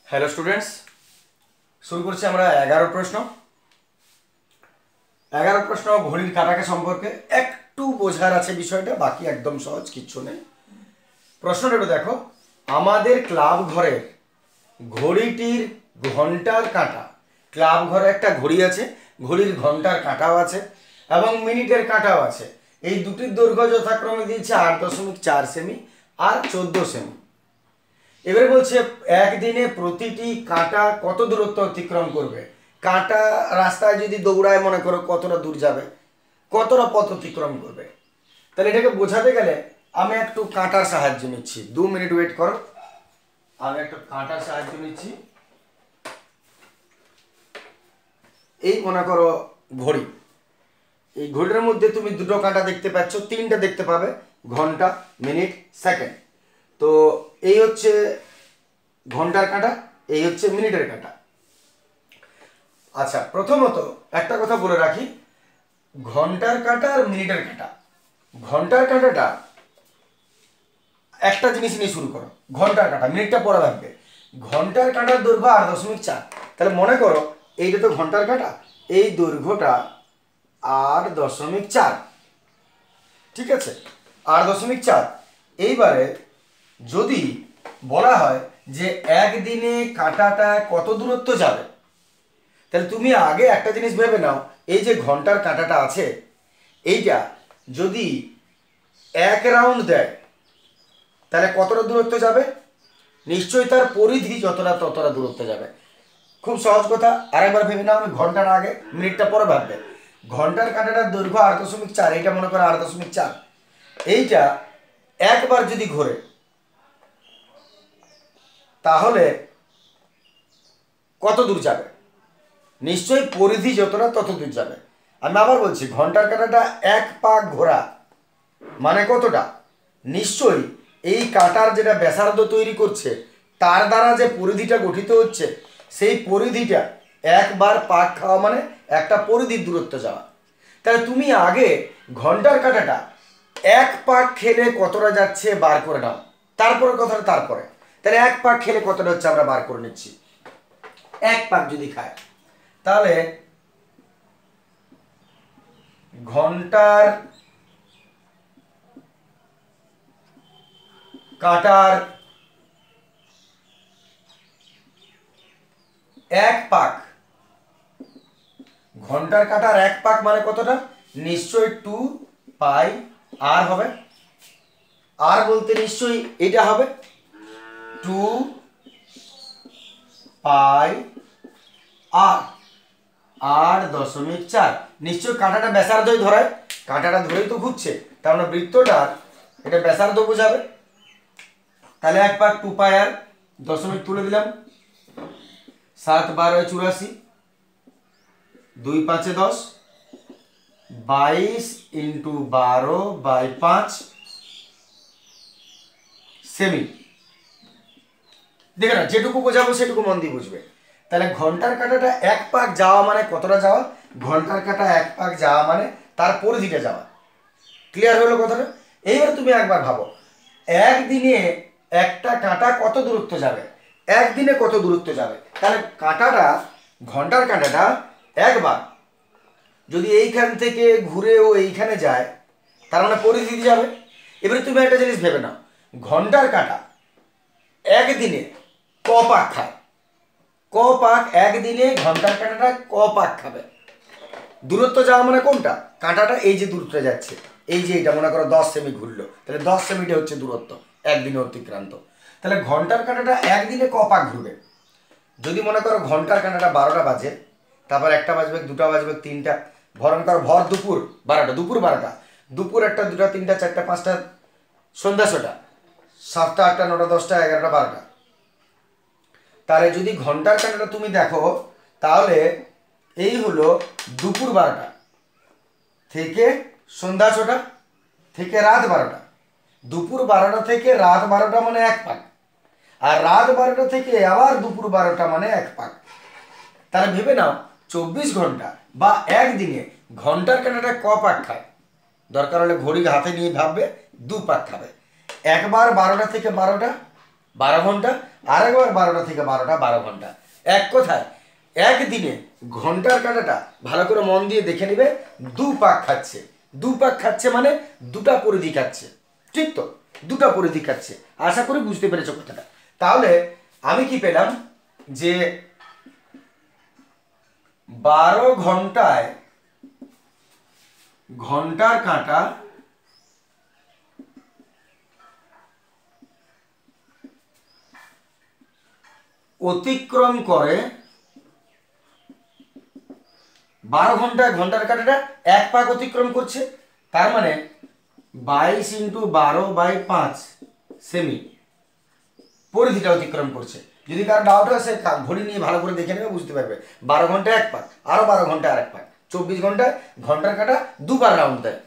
Hello students, শুরু করছি আমরা 11 প্রশ্ন। 11 প্রশ্ন ঘড়ির কাঁটাকে সম্পর্কে একটু বোঝার আছে বিষয়টা, বাকি একদম সহজ, কিচ্ছু নেই। প্রশ্নটা একটু দেখো, আমাদের ক্লাব ঘরের ঘড়িটির ঘন্টার কাঁটা, ক্লাব ঘরে একটা ঘড়ি আছে, ঘড়ির ঘন্টার কাঁটাও আছে এবং মিনিটের কাঁটাও আছে। এই দুটির দৈর্ঘ্য যথাক্রমে দিয়েছে 8.4 সেমি আর 14 সেমি। এবারে বলছে একদিনে প্রতিটি কাঁটা কত দূরত্ব অতিক্রম করবে। কাঁটা রাস্তায় যদি দৌড়ায়, মনে করো কতটা দূর যাবে, কতটা পথ অতিক্রম করবে। তাহলে এটাকে বোঝাতে গেলে আমি একটু কাঁটার সাহায্য নিচ্ছি। 2 মিনিট ওয়েট করো, আমি একটু কাঁটার সাহায্য নিচ্ছি। এই মনে করো ঘড়ি, এই ঘড়ির মধ্যে তুমি দুটো কাঁটা দেখতে পাচ্ছ, তিনটা দেখতে পাবে, ঘন্টা, মিনিট, সেকেন্ড। তো এই হচ্ছে ঘন্টার কাঁটা, এই হচ্ছে মিনিটের কাঁটা। আচ্ছা, প্রথমত একটা কথা বলে রাখি, ঘন্টার কাঁটা আর মিনিটের কাঁটা। ঘন্টার কাঁটাটা একটা জিনিস নিয়ে শুরু করো, ঘন্টার কাঁটা, মিনিটটা পরে ভাববে। ঘন্টার কাঁটার দৈর্ঘ্য 8.4। তাহলে মনে করো এইটা তো ঘন্টার কাঁটা, এই দৈর্ঘ্যটা 8.4, ঠিক আছে, 8.4। এইবারে যদি বলা হয় যে একদিনে কাঁটাটা কত দূরত্ব যাবে, তাহলে তুমি আগে একটা জিনিস ভেবে নাও, এই যে ঘন্টার কাঁটাটা আছে, এইটা যদি 1 রাউন্ড দেয় তাহলে কতটা দূরত্ব যাবে? নিশ্চয়ই তার পরিধি যতটা ততটা দূরত্ব যাবে। খুব সহজ কথা, আরেকবার ভেবে নাও, আমি ঘন্টাটা আগে, মিনিটটা পরে ভাববে। ঘন্টার কাঁটাটার দৈর্ঘ্য 8.4, এইটা মনে করো 8.4। এইটা একবার যদি ঘোরে তাহলে কত দূর যাবে? নিশ্চয়ই পরিধি যতটা তত দূর যাবে। আমি আবার বলছি, ঘন্টার কাঁটাটা 1 পাক ঘোরা মানে কতটা? নিশ্চয়ই এই কাঁটার যেটা ব্যাসার্ধ তৈরি করছে তার দ্বারা যে পরিধিটা গঠিত হচ্ছে, সেই পরিধিটা একবার পাক খাওয়া মানে একটা পরিধির দূরত্ব যাওয়া। তাহলে তুমি আগে ঘন্টার কাঁটাটা 1 পাক খেলে কতটা যাচ্ছে বার করে নাও, তারপরে কথাটা তারপরে। তাহলে 1 পাক খেলে কতটা হচ্ছে আমরা বার করে নিচ্ছি। 1 পাক যদি খায় তাহলে ঘন্টার কাঁটার 1 পাক, ঘন্টার কাঁটার 1 পাক মানে কতটা? নিশ্চয়ই 2 পাই আর হবে। আর বলতে নিশ্চয়ই এটা হবে 2 পাই আর 8.4। নিশ্চয় কাঁটাটা ব্যাসার্ধই ধরায়, কাঁটাটা ধরেই তো ঘুরছে, তার মানে বৃত্তটার এটা ব্যাসার্ধ বোঝাবে। তাহলে 1 পাক 2 পাই আর দশমিক তুলে দিলাম, 7×12 = 84, 2 × 5 = 10, 22 × 12/5 সেমি। দেখে না, যেটুকু বোঝাবো সেটুকু মন দিয়ে বুঝবে। তাহলে ঘন্টার কাঁটাটা 1 পাক যাওয়া মানে কতটা যাওয়া? ঘন্টার কাঁটা 1 পাক যাওয়া মানে তার পরিধিটা যাওয়া। ক্লিয়ার হলো কথাটা? এইবার তুমি একবার ভাবো, একদিনে একটা কাঁটা কত দূরত্ব যাবে, একদিনে কত দূরত্ব যাবে। তাহলে কাঁটাটা, ঘন্টার কাঁটাটা একবার যদি এইখান থেকে ঘুরেও এইখানে যায়, তার মানে পরিধি যাবে। এবারে তুমি একটা জিনিস ভেবে নাও, ঘন্টার কাঁটা একদিনে ক পাক খায়? ক পাক একদিনে ঘন্টার কাঁটাটা ক পাক খাবে? দূরত্ব যাওয়া মানে কোনটা? কাঁটাটা এই যে দূরত্ব যাচ্ছে, এই যে এটা মনে করো 10 সেমি ঘুরলো, তাহলে 10 সেমিটা হচ্ছে দূরত্ব একদিনে অতিক্রান্ত। তাহলে ঘন্টার কাঁটাটা একদিনে ক পাক ঘুরবে? যদি মনে করো ঘন্টার কাঁটাটা 12টা বাজে, তারপর 1টা বাজবে, 2টা বাজবে, 3টা, ভরণ করো ভর দুপুর 12টা, দুপুর 12টা, দুপুর 1টা, 2টা, 3টা, 4টা, 5টা, সন্ধ্যা 6টা, 7টা, 8টা, 9টা, 10টা, 11টা, 12টা। তাহলে যদি ঘন্টার কাঁটাটা তুমি দেখো, তাহলে এই হলো দুপুর 12টা থেকে সন্ধ্যা 6টা থেকে রাত 12টা। দুপুর 12টা থেকে রাত 12টা মানে 1 পাক, আর রাত 12টা থেকে আবার দুপুর 12টা মানে 1 পাক। তাহলে ভেবে নাও 24 ঘন্টা বা একদিনে ঘন্টার কাঁটাটা ক পাক খায়? দরকার হলে ঘড়ি হাতে নিয়ে ভাববে, 2 পাক খাবে। একবার 12টা থেকে 12টা, 12 ঘন্টা, আর একবার 12টা থেকে 12টা 12 ঘন্টা। এক কথায় একদিনে ঘন্টার কাঁটাটা ভালো করে মন দিয়ে দেখে নেবে, 2 পাক খাচ্ছে। 2 পাক খাচ্ছে মানে 2টা পরিধি খাচ্ছে, ঠিক তো? 2টা পরিধি খাচ্ছে। আশা করি বুঝতে পেরেছো কথাটা। তাহলে আমি কি পেলাম যে 12 ঘন্টায় ঘন্টার কাঁটা অতিক্রম করে, 12 ঘন্টায় ঘন্টার কাঁটাটা 1 পাক অতিক্রম করছে। তার মানে 22 × 12/5 সেমি পরিধিটা অতিক্রম করছে। যদি কারো ডাউট হয় সে ঘড়ি নিয়ে ভালো করে দেখে নেবে, বুঝতে পারবে। 12 ঘন্টায় 1 পাক, আরও 12 ঘন্টায় আর 1 পাক, 24 ঘন্টায় ঘন্টার কাঁটা 2বার রাউন্ড দেয়।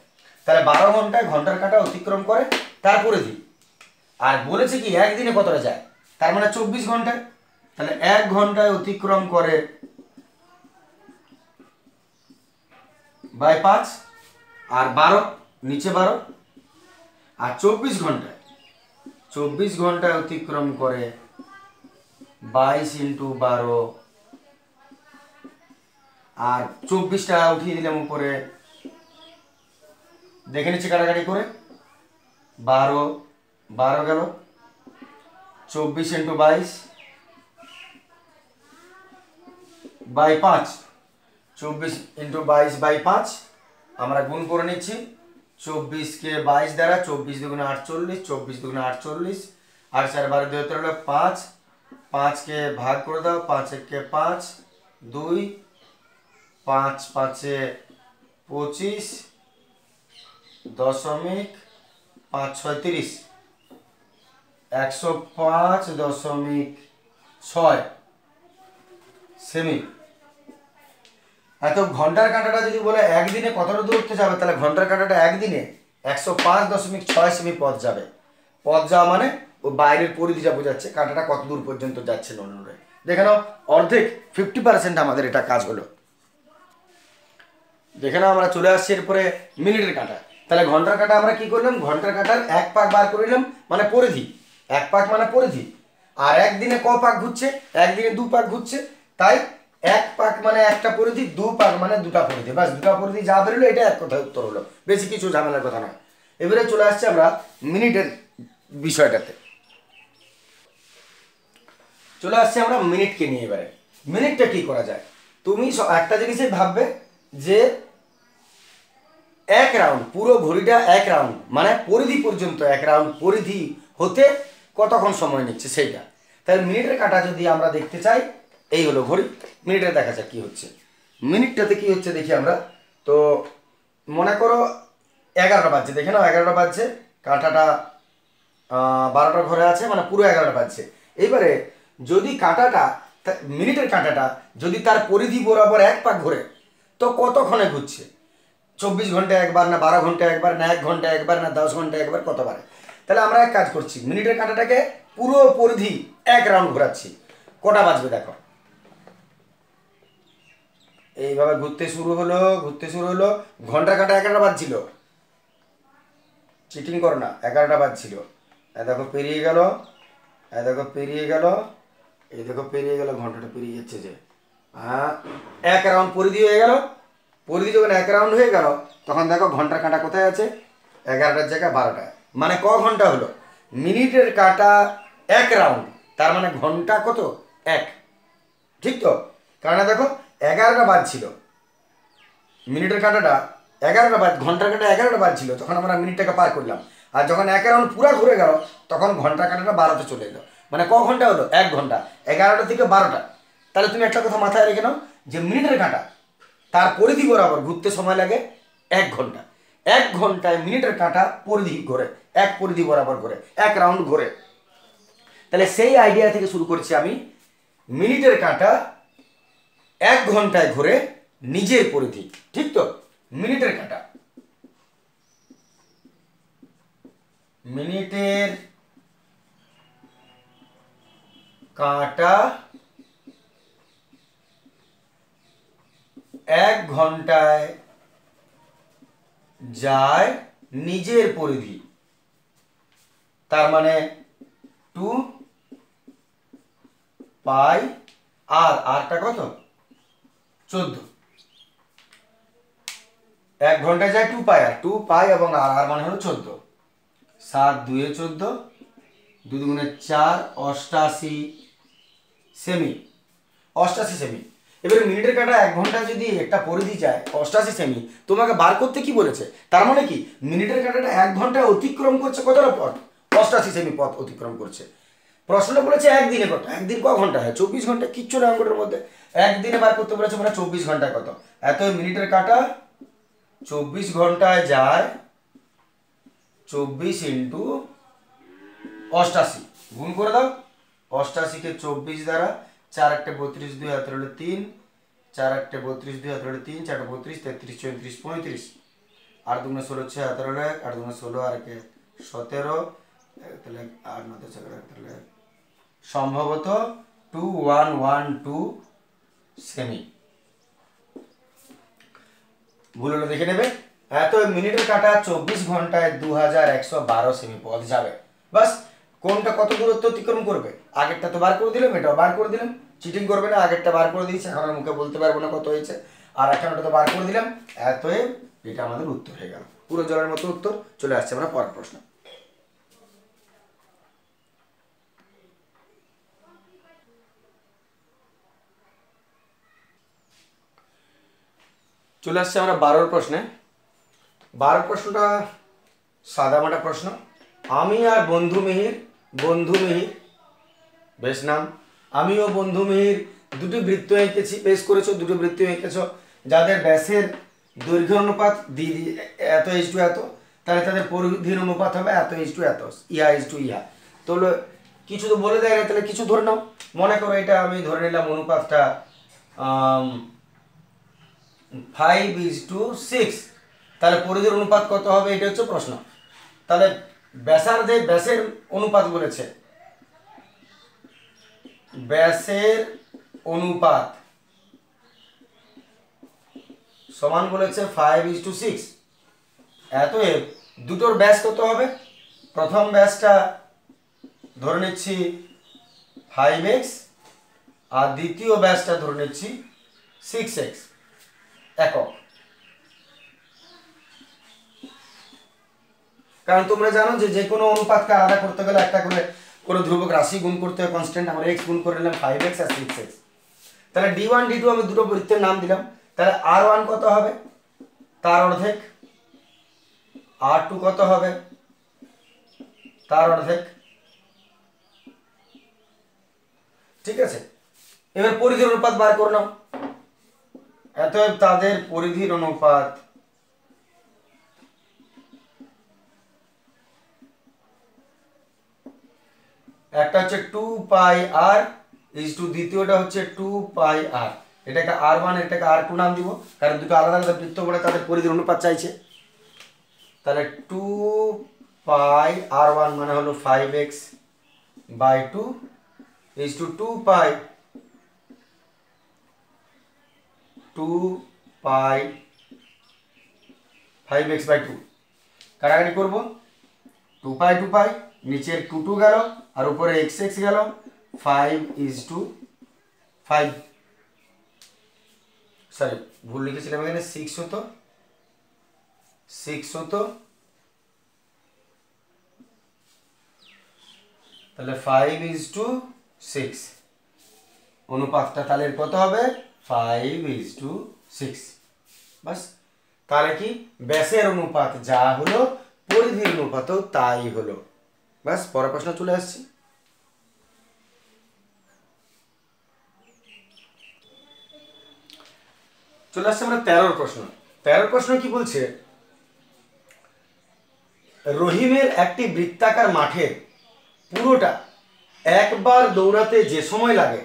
তাহলে 12 ঘন্টায় ঘন্টার কাঁটা অতিক্রম করে তার পরিধি। আর বলেছে কি একদিনে কতটা যায়, তার মানে 24 ঘন্টায়। তাহলে 1 ঘন্টায় অতিক্রম করে বাই 5, আর 12 নিচে 12, আর 24 ঘন্টায় অতিক্রম করে 22 × 12, আর 24টা উঠিয়ে দিলাম উপরে, দেখে নিচ্ছি কাটাকাটি করে। 12 12 গেল, 24 × 22/5, 24 × 22/5 আমরা গুণ করে নিচ্ছি। 24কে 22 দ্বারা, 24 দুগুণে 48, 24 দুগুণে 48, 8 4 12 2 13 5, 5কে ভাগ করে দাও, 5 1 5, 2, 5 5 25, 0.5 6 30, 105.6 সেমি। এত ঘন্টার কাঁটাটা যদি বলে একদিনে কতটা দূরত্ব যাবে, তাহলে ঘন্টার কাঁটাটা একদিনে 105.6 সেমি পথ যাবে। পথ যাওয়া মানে ও বাইরের পরিধিটা বোঝাচ্ছে, কাঁটাটা কত দূর পর্যন্ত যাচ্ছে নড়ে। দেখে নাও, অর্ধেক 50% আমাদের এটা কাজ হলো। দেখে নাও, আমরা চলে আসছি এরপরে মিনিটের কাঁটা। তাহলে ঘন্টার কাঁটা আমরা কি করলাম, ঘন্টার কাঁটার 1 পাক বার করে নিলাম মানে পরিধি, 1 পাক মানে পরিধি। আর একদিনে ক পাক ঘুরছে, একদিনে 2 পাক ঘুরছে। তাই 1 পাক মানে একটা পরিধি, 2 পাক মানে 2টা পরিধি। বাস 2টা পরিধি যা বেরোলো এটা এক কথায় উত্তর হলো, বেশি কিছু ঝামেলার কথা নয়। এবারে চলে আসছে আমরা মিনিটের বিষয়টাতে। চলে আসছে আমরা মিনিটকে নিয়ে। এবারে মিনিটটা কি করা যায়, তুমি একটা জিনিসই ভাববে যে 1 রাউন্ড, পুরো ঘড়িটা 1 রাউন্ড মানে পরিধি পর্যন্ত 1 রাউন্ড পরিধি হতে কতক্ষণ সময় নিচ্ছে সেইটা। তাহলে মিনিটের কাঁটা যদি আমরা দেখতে চাই, এই হলো ঘড়ি, মিনিটে দেখা যাক কি হচ্ছে। মিনিটটাতে কি হচ্ছে দেখি আমরা। তো মনে করো 11টা বাজছে, দেখে নাও 11টা বাজছে, কাঁটাটা 12টার ঘরে আছে, মানে পুরো 11টা বাজছে। এইবারে যদি কাঁটাটা, মিনিটের কাঁটাটা যদি তার পরিধি বরাবর 1 পাক ঘোরে, তো কতক্ষণে ঘুরছে? 24 ঘন্টায় একবার, না 12 ঘন্টায় একবার, না 1 ঘন্টায় একবার, না 10 ঘন্টায় একবার, কতবারে? তাহলে আমরা এক কাজ করছি, মিনিটের কাঁটাটাকে পুরো পরিধি 1 রাউন্ড ঘোরাচ্ছি। কটা বাজবে দেখো, এইভাবে ঘুরতে শুরু হলো। ঘন্টার কাঁটা 11টা বাজছিল, চিটিং করো না, 11টা বাজছিল। দেখো পেরিয়ে গেল, দেখো পেরিয়ে গেল, এই দেখো পেরিয়ে গেল, ঘন্টাটা পেরিয়ে যাচ্ছে যে। হ্যাঁ, 1 রাউন্ড পরিধি হয়ে গেল। পরিধি যখন 1 রাউন্ড হয়ে গেল, তখন দেখো ঘন্টার কাঁটা কোথায় আছে, 11টার জায়গায় 12টায়। মানে ক ঘন্টা হলো? মিনিটের কাঁটা 1 রাউন্ড, তার মানে ঘন্টা কত? 1, ঠিক তো? কারণ দেখো 11টা বাজছিল, মিনিটের কাঁটাটা 11টা ঘন্টার কাঁটা 11টা বাজছিল, তখন আমরা মিনিটটাকে পার করলাম। আর যখন 1 রাউন্ড পুরো ঘুরে গেল, তখন ঘন্টার কাঁটাটা 12তে চলে এলো। মানে ক ঘন্টা হলো? 1 ঘন্টা, 11টা থেকে 12টা। তাহলে তুমি একটা কথা মাথায় রেখে নাও যে মিনিটের কাঁটা তার পরিধি বরাবর ঘুরতে সময় লাগে 1 ঘন্টা। 1 ঘন্টায় মিনিটের কাঁটা পরিধি ঘোরে, 1 পরিধি বরাবর ঘোরে, 1 রাউন্ড ঘোরে। তাহলে সেই আইডিয়া থেকে শুরু করছি আমি। মিনিটের কাঁটা 1 ঘন্টায় ঘোরে নিজের পরিধি, ঠিক তো? মিনিটের কাঁটা, মিনিটের কাঁটা 1 ঘন্টায় যায় নিজের পরিধি, তার মানে 2 পাই আর আরটা কত 14, 1 ঘন্টায় যায় 2 পাই আর 2 পাই এবং আর আর মানে হলো 14, 7 2 14, 2 দুগুণে 4, 88 সেমি, 88 সেমি। এবারে মিনিটের কাঁটা 1 ঘন্টায় যদি একটা পরিধি যায় 88 সেমি, তোমাকে বার করতে কি বলেছে? তার মানে কি মিনিটের কাঁটাটা 1 ঘন্টায় অতিক্রম করছে কতটা পথ? 88 সেমি পথ অতিক্রম করছে। প্রশ্নটা বলেছে একদিনে কত, একদিন ক ঘন্টা হয়? 24 ঘন্টা, কিচ্ছু না অঙ্কটার মধ্যে। একদিনে বার করতে বলেছে মানে 24 ঘন্টায় কত? এত মিনিটের কাঁটা 24 ঘন্টায় যায় 24 ইন্টু 88, গুণ করে দাও। 88 কে 24 দ্বারা, 4 1 32, 2 হাতে হলো 3, 4 1 32, 2 হাতে হলো 3, 4 32, 33 34 35, 8 2 16 6 হাতে হলো 1, 8 2 16 আর 1 17, তাহলে 8 9 10 11 তাহলে সম্ভবত 2112 সেমি। ভুল হলে দেখে নেবে। এত মিনিটের কাঁটা 24 ঘন্টায় 2112 সেমি পথ যাবে। বাস, কোনটা কত দূরত্ব অতিক্রম করবে? আগেরটা তো বার করে দিলাম, এটাও বার করে দিলাম, চিটিং করবে না। আগেরটা বার করে দিয়েছি, এখন মুখে বলতে পারবো না কত হয়েছে, আর এখানটা তো বার করে দিলাম। এতএব এটা আমাদের উত্তর হয়ে গেল, পুরো জলের মতো উত্তর। চলে আসছে আমরা পরের প্রশ্ন। চলে আসছে আমরা 12 প্রশ্নে। 12 প্রশ্নটা সাদামাটা প্রশ্ন। আমি আর বন্ধু মিহির, বন্ধু মিহির বেশ নাম, আমি ও বন্ধু মিহির দুটি বৃত্ত এঁকেছি, বেশ করেছো, দুটো বৃত্ত এঁকেছো যাদের ব্যাসের দৈর্ঘ্য অনুপাত এত ইজ টু এত, তাহলে তাদের পরিধির অনুপাত হবে এত ইজ টু এত, ইহা ইজ টু ইহা। তো কিছু তো বলে দেয় না, তাহলে কিছু ধরে নাও। মনে করো এটা আমি ধরে নিলাম অনুপাতটা 5:6, তাহলে পরিধির অনুপাত কত হবে এটা হচ্ছে প্রশ্ন। তাহলে ব্যাসের অনুপাত বলেছে, ব্যাসের অনুপাত সমান বলেছে 5:6। এতএব দুটোর ব্যাস কত হবে? প্রথম ব্যাসটা ধরে নিচ্ছি 5x আর দ্বিতীয় ব্যাসটা ধরে নিচ্ছি 6x একক। কারণ তোমরা জানো যে কোনো অনুপাতকে আলাদা করতে গেলে একটা করে কোনো ধ্রুবক রাশি গুণ করতে হয়, কনস্ট্যান্ট। আমরা x গুণ করে নিলাম 5x আর 6x। তাহলে d1 d2 আমি দুটো বৃত্তের নাম দিলাম। তাহলে r1 কত হবে? তার অর্ধেক। r2 কত হবে? তার অর্ধেক। ঠিক আছে, এবার পরিধির অনুপাত বার করে নাও। অতএব তাদের পরিধির অনুপাত একটা হচ্ছে 2 পাই r ইজ টু, দ্বিতীয়টা হচ্ছে 2 পাই r। এটাকে r1 এটাকে r2 নাম দিব, কারণ দুটো আলাদা আলাদা বৃত্ত বলে তাদের পরিধির অনুপাত চাইছে। তাহলে 2 পাই r1 মানে হলো 5x by 2 is to 2 pi 5x by 2। কাটাকাটি করবো, 2 পাই নিচের 2 গেল আর উপরে x গেল, 5:5, সরি ভুল লিখেছিলাম এখানে, 6 হতো, তাহলে 5:6 অনুপাতটা তাহলে কত হবে? 5:6। বাস, তাহলে কি ব্যাসের অনুপাত যা হলো পরিধির অনুপাতও তাই হলো। বাস, পরের প্রশ্ন চলে আসছে। চলে আসছে আমরা 13 প্রশ্ন। 13 প্রশ্ন কি বলছে? রহিমের একটি বৃত্তাকার মাঠে পুরোটা একবার দৌড়াতে যে সময় লাগে,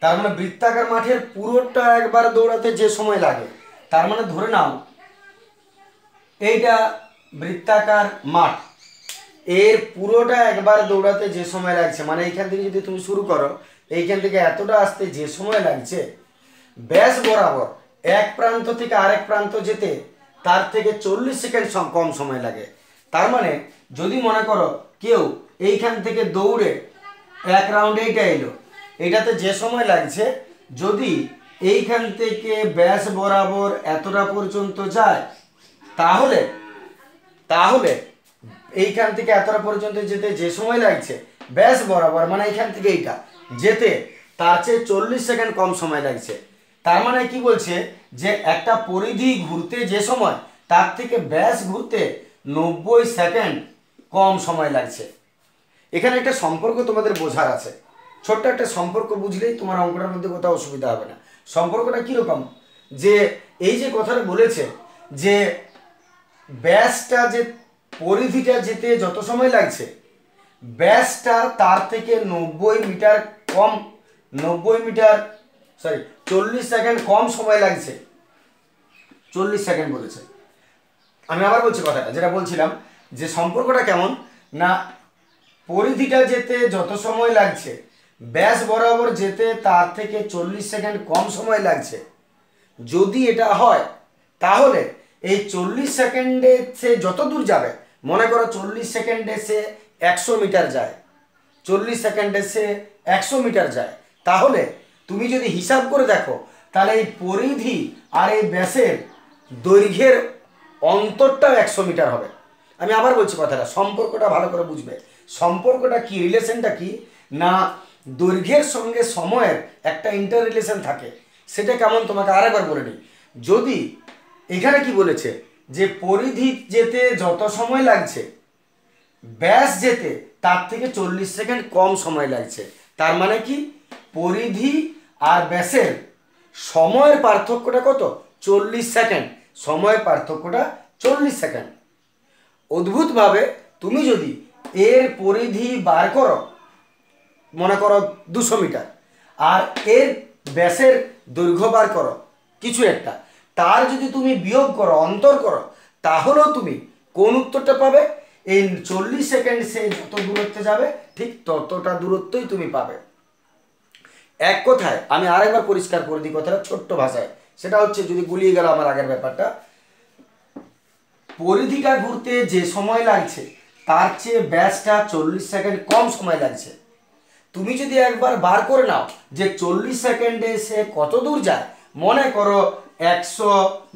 তার মানে বৃত্তাকার মাঠের পুরোটা একবার দৌড়াতে যে সময় লাগে, তার মানে ধরে নাও এইটা বৃত্তাকার মাঠ, এর পুরোটা একবার দৌড়াতে যে সময় লাগছে, মানে এইখান থেকে যদি তুমি শুরু করো, এইখান থেকে এতটা আসতে যে সময় লাগছে, ব্যাস বরাবর এক প্রান্ত থেকে আরেক প্রান্ত যেতে তার থেকে 40 সেকেন্ড কম সময় লাগে। তার মানে যদি মনে করো কেউ এইখান থেকে দৌড়ে এক রাউন্ড এইটা এলো, এইটাতে যে সময় লাগছে যদি এইখান থেকে ব্যাস বরাবর এতটা পর্যন্ত যায় তাহলে তাহলে এইখান থেকে এতটা পর্যন্ত যেতে যে সময় লাগছে ব্যাস বরাবর মানে এইখান থেকে এইটা যেতে তার চেয়ে 40 সেকেন্ড কম সময় লাগছে। তার মানে কি বলছে যে একটা পরিধি ঘুরতে যে সময় তার থেকে ব্যাস ঘুরতে 90 সেকেন্ড কম সময় লাগছে। এখানে একটা সম্পর্ক তোমাদের বোঝার আছে, ছোট্ট একটা সম্পর্ক বুঝলেই তোমার অঙ্কটার মধ্যে কোথাও অসুবিধা হবে না। সম্পর্কটা কীরকম, যে এই যে কথাটা বলেছে যে ব্যাসটা যে পরিধিটা যেতে যত সময় লাগছে ব্যাসটা তার থেকে 90 মিটার কম 40 সেকেন্ড কম সময় লাগছে। 40 সেকেন্ড বলেছে। আমি আবার বলছি কথাটা যেটা বলছিলাম যে সম্পর্কটা কেমন না, পরিধিটা যেতে যত সময় লাগছে ব্যাস বরাবর যেতে তার থেকে 40 সেকেন্ড কম সময় লাগছে। যদি এটা হয় তাহলে এই 40 সেকেন্ডে সে যত দূর যাবে, মনে করো 40 সেকেন্ডে সে 100 মিটার যায়, 40 সেকেন্ডে সে 100 মিটার যায়, তাহলে তুমি যদি হিসাব করে দেখো তাহলে এই পরিধি আর এই ব্যাসের দৈর্ঘ্যের অন্তরটাও 100 মিটার হবে। আমি আবার বলছি কথাটা, সম্পর্কটা ভালো করে বুঝবে। সম্পর্কটা কি, রিলেশনটা কি না, দৈর্ঘ্যের সঙ্গে সময়ের একটা ইন্টার রিলেশন থাকে। সেটা কেমন তোমাকে আরেকবার বলে নিই। যদি এখানে কি বলেছে যে পরিধি যেতে যত সময় লাগছে ব্যাস যেতে তার থেকে 40 সেকেন্ড কম সময় লাগছে, তার মানে কি পরিধি আর ব্যাসের সময়ের পার্থক্যটা কত, 40 সেকেন্ড, সময়ের পার্থক্যটা 40 সেকেন্ড। অদ্ভুতভাবে তুমি যদি এর পরিধি বার করো, মনে করো 200 মিটার, আর এর ব্যাসের দৈর্ঘ্য বার করো কিছু একটা, তার যদি তুমি বিয়োগ করো, অন্তর করো, তাহলেও তুমি কোন উত্তরটা পাবে, এই 40 সেকেন্ড সে যত দূরত্বে যাবে ঠিক ততটা দূরত্বই তুমি পাবে। এক কথায় আমি আরেকবার পরিষ্কার করে দিই কথাটা ছোট্ট ভাষায়, সেটা হচ্ছে যদি গুলিয়ে গেল আমার আগের ব্যাপারটা, পরিধিটা ঘুরতে যে সময় লাগছে তার চেয়ে ব্যাসটা 40 সেকেন্ড কম সময় লাগছে। তুমি যদি একবার বার করে নাও যে 40 সেকেন্ডে সে কত দূর যায়, মনে করো 100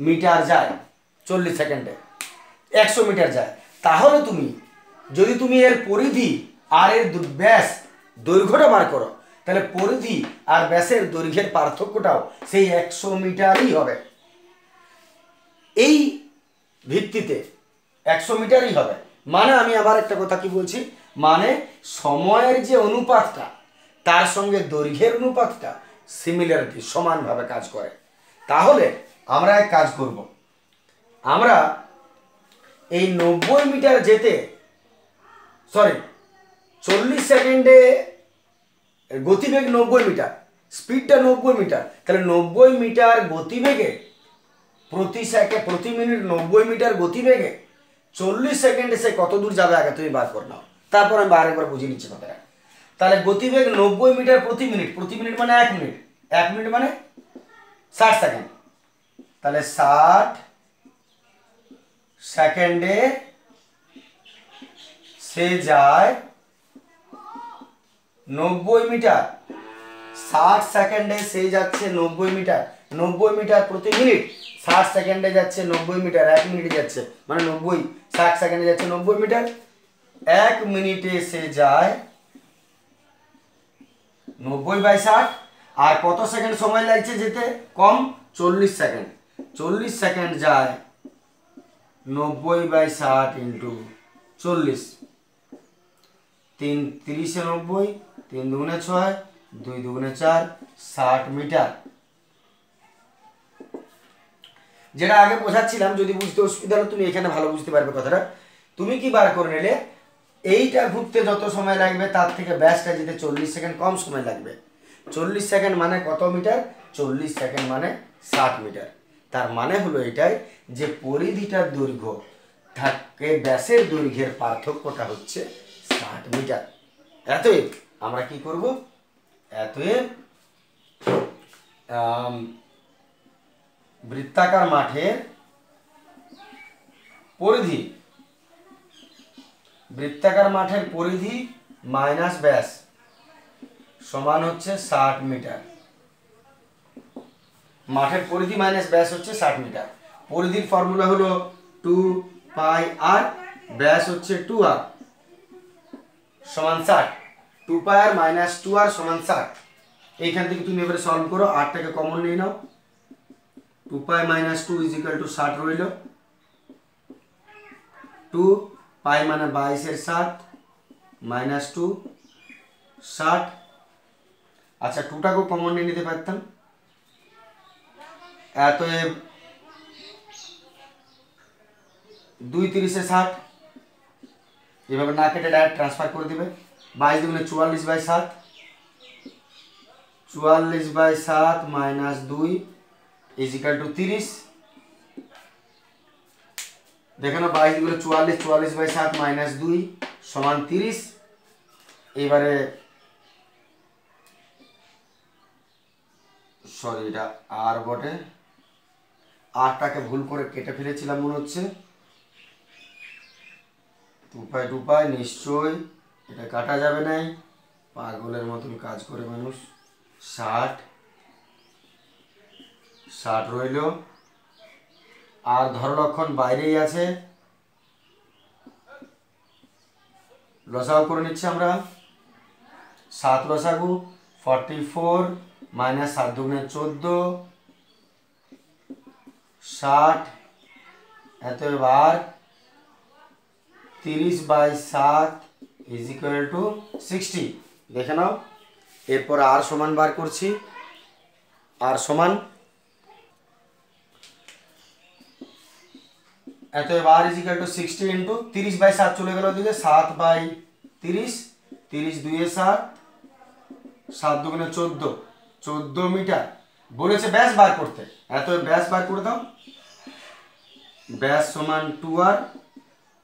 মিটার যায়, 40 সেকেন্ডে 100 মিটার যায়, তাহলে তুমি যদি তুমি এর পরিধি আর এর ব্যাস দৈর্ঘ্যটা বার করো, তাহলে পরিধি আর ব্যাসের দৈর্ঘ্যের পার্থক্যটাও সেই 100 মিটারই হবে। এই ভিত্তিতে 100 মিটারই হবে। মানে আমি আবার একটা কথা কি বলছি, মানে সময়ের যে অনুপাতটা তার সঙ্গে দৈর্ঘ্যের অনুপাতটা সিমিলারিটি সমানভাবে কাজ করে। তাহলে আমরা এক কাজ করব, আমরা এই 90 মিটার যেতে 40 সেকেন্ডে গতিবেগ 90 মিটার, স্পিডটা 90 মিটার, তাহলে 90 মিটার গতিবেগে প্রতি মিনিট 90 মিটার গতিবেগে 40 সেকেন্ডে সে কত দূর যাবে আগে তুমি বার করে নাও, তারপর আমি আরেকবার বুঝিয়ে নিচ্ছি কথাটা। তাহলে গতিবেগ 90 মিটার প্রতি মিনিট মানে 1 মিনিট, 1 মিনিট মানে 60 সেকেন্ড, তাহলে 60 সেকেন্ডে সে যায় 90 মিটার, 60 সেকেন্ডে সে যাচ্ছে 90 মিটার, 90 মিটার প্রতি মিনিট, 60 সেকেন্ডে যাচ্ছে 90 মিটার, 1 মিনিটে যাচ্ছে মানে 90, 60 সেকেন্ডে যাচ্ছে 90 মিটার, 1 মিনিটে সে যায় 90/60। আর কত সেকেন্ড সময় লাগছে যেতে, কম, 40 সেকেন্ড, 40 সেকেন্ড যায় 90/60 ইন্টু 40, 3 30 90, 3 দুগুণে 6, 2 দুগুণে 4, 60 মিটার। যেটা আগে বোঝাচ্ছিলাম, যদি বুঝতে অসুবিধা হলো তুমি এখানে ভালো বুঝতে পারবে কথাটা। তুমি কি বার করে নিলে, এইটা ঘুরতে যত সময় লাগবে তার থেকে ব্যাসটা যেতে 40 সেকেন্ড কম সময় লাগবে। 40 সেকেন্ড মানে কত মিটার, 40 সেকেন্ড মানে 60 মিটার। তার মানে হলো এটাই যে পরিধিটার দৈর্ঘ্য থাকে ব্যাসের দৈর্ঘ্যের পার্থক্যটা হচ্ছে 60 মিটার। এতএব আমরা কি করব, এতএব বৃত্তাকার মাঠের পরিধি, বৃত্তাকার মাঠের পরিধি মাইনাস ব্যাস সমান হচ্ছে 60 মিটার। মাঠের পরিধি মাইনাস ব্যাস হচ্ছে 60 মিটার। পরিধির ফর্মুলা হলো 2πr, ব্যাস হচ্ছে 2r সমান 60। 2πr মাইনাস 2r সমান 60। এইখান থেকে তুমি এবারে সলভ করো, আরটাকে কমন নিয়ে নাও। 2π মাইনাস 2 ইজ ইকুয়াল টু 60 রইল। 2π মানে 22 এর 7 মাইনাস 2 60। আচ্ছা 2টাকেও কমন নিয়ে নিতে পারতাম। অতএব 2 30 এ 60, এভাবে না কেটে ডাইরেক্ট ট্রান্সফার করে দিবে। 22 দুগুণে 44/7, 44/7 মাইনাস 2 ইজ ইকুয়াল টু 30। দেখো না 22 দুগুণে 44, 44/7 মাইনাস 2 সমান 30। এবারে সরি এটা আর বটে, আরটাকে ভুল করে কেটে ফেলেছিলাম মনে হচ্ছে। 2π নিশ্চয় এটা কাটা যাবে নাই, পাগলের মতন কাজ করে মানুষ। 60 রইল। আর ধরলক্ষণ বাইরেই আছে, লসাগু করে নিচ্ছি আমরা। 7 লসাগু 44 মাইনাস 7 দুগুণে 14, 60। এতবার 30/7 ইজ ইকুয়াল টু 60। দেখে নাও। এরপর আর সমান বার করছি। আর সমান এতবার ইজ ইকুয়াল টু 60 ইন্টু 30/7 চলে গেল ওদিকে, 7/30, 30 2 এ 7, 7 দুগুণে 14, 14 মিটার। বলেছে ব্যাস বার করতে, এত ব্যাস বার করে দাও। ব্যাস সমান 2r,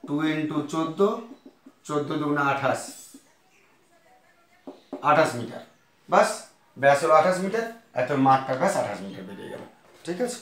2 ইন্টু 14, 14 দুগুণে 28, 28 মিটার। বাস ব্যাস হলো 28 মিটার। এত মাঠটার ব্যাস 28 মিটার বেরিয়ে গেল। ঠিক আছে।